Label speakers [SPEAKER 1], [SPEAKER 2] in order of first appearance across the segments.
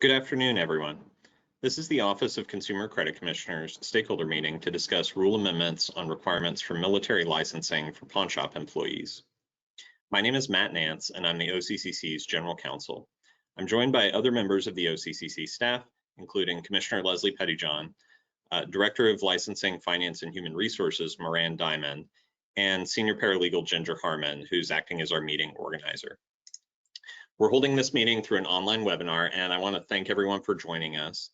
[SPEAKER 1] Good afternoon, everyone. This is the Office of Consumer Credit Commissioner's stakeholder meeting to discuss rule amendments on requirements for military licensing for pawnshop employees. My name is Matt Nance, and I'm the OCCC's General Counsel. I'm joined by other members of the OCCC staff, including Commissioner Leslie Pettyjohn, Director of Licensing, Finance, and Human Resources, Moran Diamond, and Senior Paralegal Ginger Harmon, who's acting as our meeting organizer. We're holding this meeting through an online webinar, and I want to thank everyone for joining us.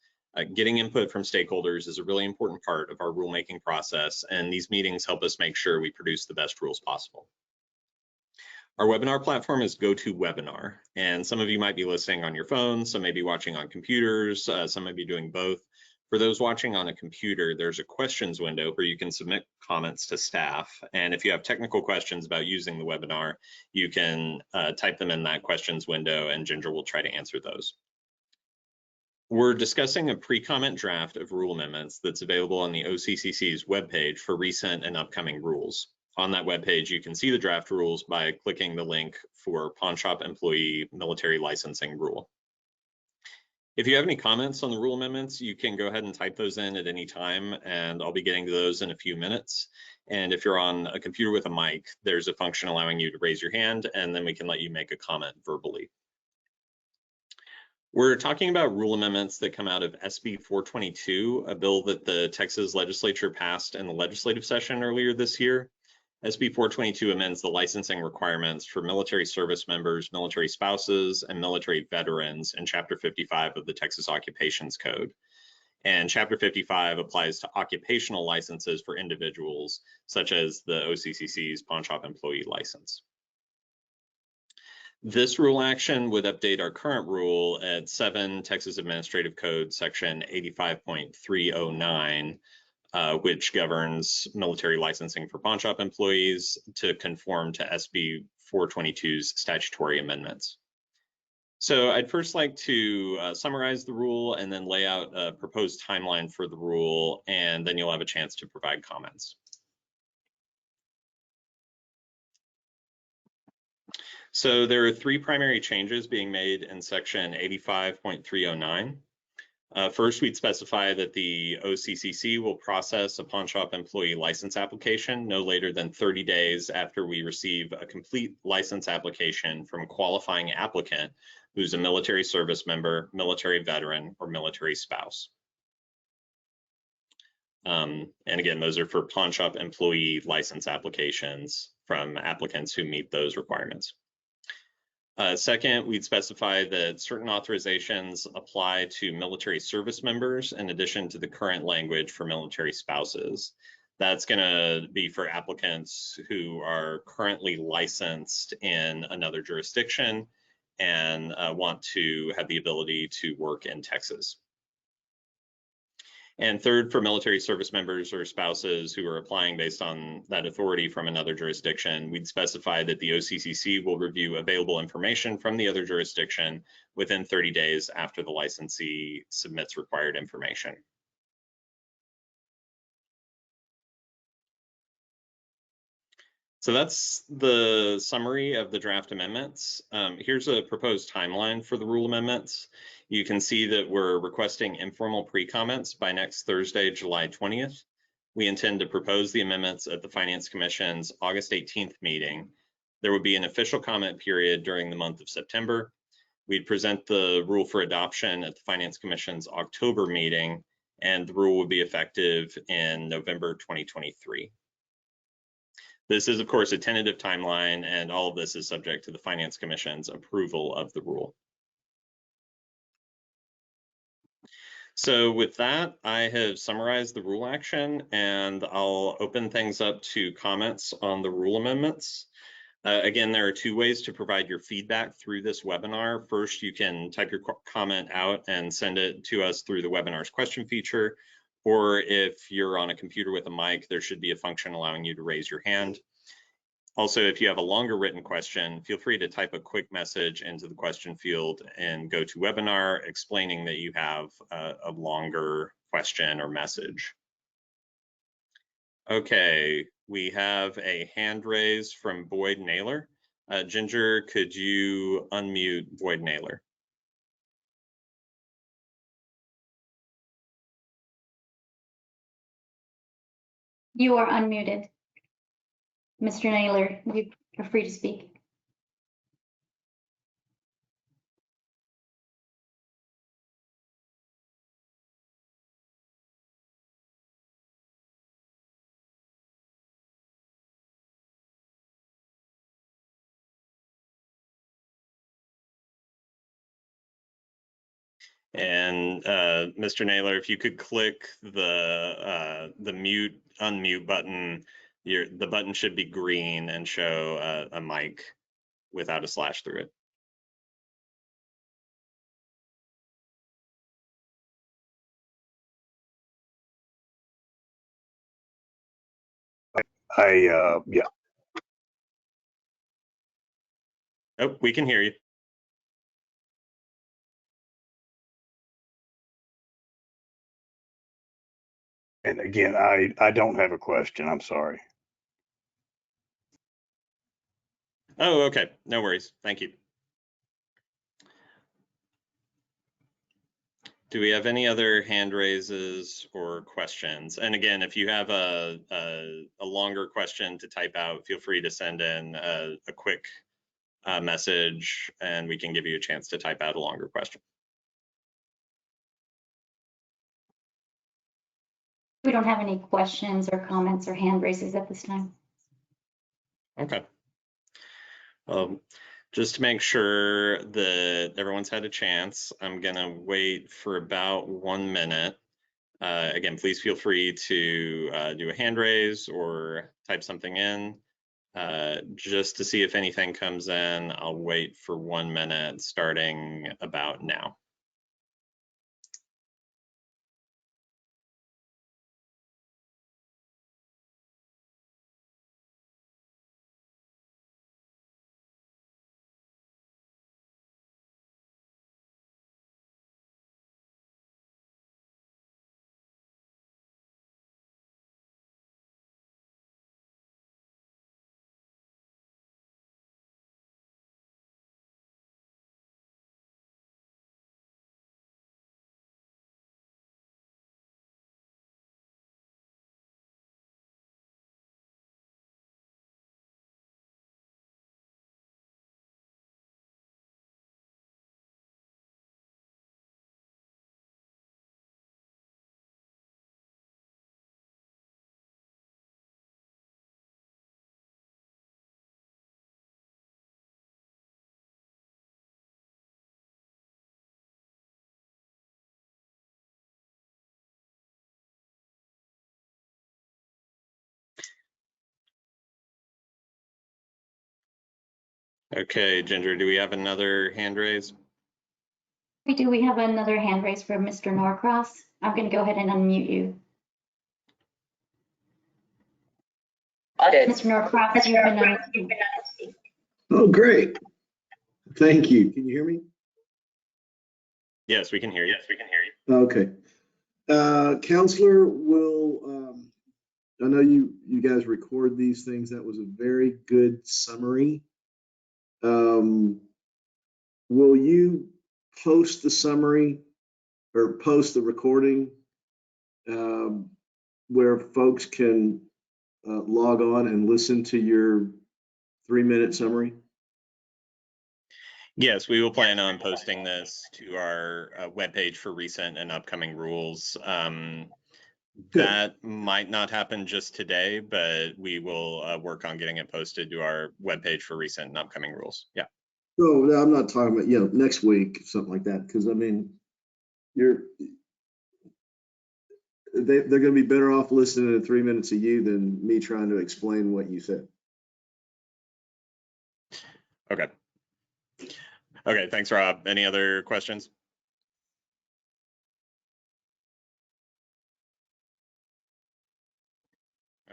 [SPEAKER 1] Getting input from stakeholders is a really important part of our rulemaking process, and these meetings help us make sure we produce the best rules possible. Our webinar platform is GoToWebinar, and some of you might be listening on your phones, some may be watching on computers, some may be doing both. For those watching on a computer, there's a questions window where you can submit comments to staff. And if you have technical questions about using the webinar, you can type them in that questions window and Ginger will try to answer those. We're discussing a pre-comment draft of rule amendments that's available on the OCCC's webpage for recent and upcoming rules. On that webpage, you can see the draft rules by clicking the link for Pawnshop Employee Military Licensing Rule. If you have any comments on the rule amendments, you can go ahead and type those in at any time, and I'll be getting to those in a few minutes. And if you're on a computer with a mic, there's a function allowing you to raise your hand, and then we can let you make a comment verbally. We're talking about rule amendments that come out of SB 422, a bill that the Texas legislature passed in the legislative session earlier this year. SB 422 amends the licensing requirements for military service members, military spouses, and military veterans in Chapter 55 of the Texas Occupations Code. And Chapter 55 applies to occupational licenses for individuals, such as the OCCC's Pawnshop Employee License. This rule action would update our current rule at 7 Texas Administrative Code, Section 85.309, which governs military licensing for pawnshop employees to conform to SB 422's statutory amendments. So I'd first like to summarize the rule and then lay out a proposed timeline for the rule, and then you'll have a chance to provide comments. So there are 3 primary changes being made in Section 85.309. First, we'd specify that the OCCC will process a pawnshop employee license application no later than 30 days after we receive a complete license application from a qualifying applicant who's a military service member, military veteran, or military spouse. And again, those are for pawnshop employee license applications from applicants who meet those requirements. Second, we'd specify that certain authorizations apply to military service members in addition to the current language for military spouses. That's going to be for applicants who are currently licensed in another jurisdiction and want to have the ability to work in Texas. And third, for military service members or spouses who are applying based on that authority from another jurisdiction, we'd specify that the OCCC will review available information from the other jurisdiction within 30 days after the licensee submits required information. So that's the summary of the draft amendments. Here's a proposed timeline for the rule amendments. You can see that we're requesting informal pre-comments by next Thursday, July 20th. We intend to propose the amendments at the Finance Commission's August 18th meeting. There would be an official comment period during the month of September. We'd present the rule for adoption at the Finance Commission's October meeting, and the rule would be effective in November 2023. This is, of course, a tentative timeline, and all of this is subject to the Finance Commission's approval of the rule. So with that, I have summarized the rule action, and I'll open things up to comments on the rule amendments. Again, there are 2 ways to provide your feedback through this webinar. First, you can type your comment out and send it to us through the webinar's question feature. Or if you're on a computer with a mic, there should be a function allowing you to raise your hand. Also, if you have a longer written question, feel free to type a quick message into the question field and GoToWebinar explaining that you have a longer question or message. Okay, we have a hand raised from Boyd Naylor. Ginger, could you unmute Boyd Naylor?
[SPEAKER 2] You are unmuted. Mr. Naylor, you are free to speak.
[SPEAKER 1] And Mr. Naylor, if you could click the mute unmute button, the button should be green and show a mic without a slash through it.
[SPEAKER 3] Yeah.
[SPEAKER 1] Oh, we can hear you.
[SPEAKER 3] And again, I don't have a question. I'm sorry.
[SPEAKER 1] Oh, okay. No worries. Thank you. Do we have any other hand raises or questions? And again, if you have a longer question to type out, feel free to send in a quick message and we can give you a chance to type out a longer question.
[SPEAKER 2] We don't have any questions or comments or hand raises at this time.
[SPEAKER 1] Okay. Just to make sure that everyone's had a chance, I'm gonna wait for about 1 minute. Again, please feel free to do a hand raise or type something in. Just to see if anything comes in, I'll wait for 1 minute starting about now. Okay, Ginger, do we have another hand raise?
[SPEAKER 2] We do. We have another hand raise for Mr. Norcross. I'm going to go ahead and unmute you. Mr. Norcross, you've been unmuted.
[SPEAKER 4] Oh, great. Thank you. Can you hear me?
[SPEAKER 1] Yes, we can hear you. Yes, we can hear you.
[SPEAKER 4] Okay. Counselor, I know you guys record these things. That was a very good summary. Will you post the summary or post the recording where folks can log on and listen to your 3-minute summary?
[SPEAKER 1] Yes, we will plan on posting this to our webpage for recent and upcoming rules. That might not happen just today, but we will work on getting it posted to our webpage for recent and upcoming rules. Yeah.
[SPEAKER 4] No, I'm not talking about, next week, something like that, because I mean, they're going to be better off listening to 3 minutes of you than me trying to explain what you said.
[SPEAKER 1] Okay. Okay, thanks, Rob. Any other questions?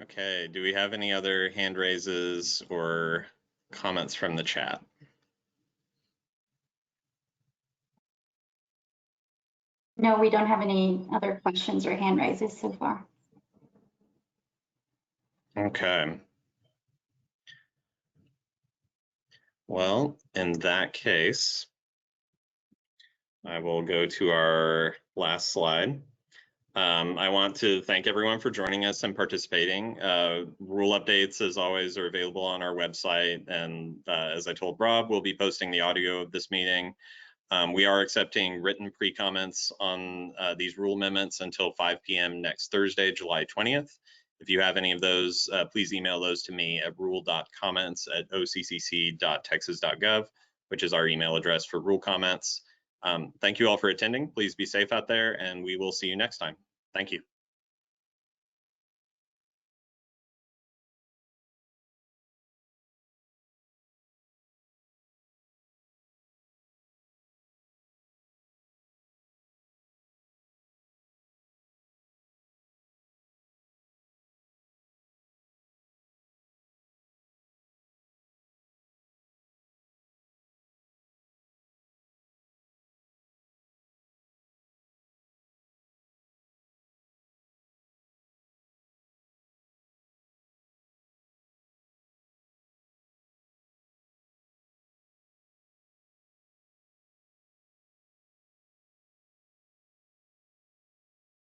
[SPEAKER 1] Okay, do we have any other hand raises or comments from the chat?
[SPEAKER 2] No, we don't have any other questions or hand raises so far.
[SPEAKER 1] Okay. Well, in that case, I will go to our last slide. I want to thank everyone for joining us and participating. Rule updates, as always, are available on our website. And as I told Rob, we'll be posting the audio of this meeting. We are accepting written pre-comments on these rule amendments until 5 p.m. next Thursday, July 20th. If you have any of those, please email those to me at rule.comments@occc.texas.gov, which is our email address for rule comments. Thank you all for attending. Please be safe out there, and we will see you next time. Thank you.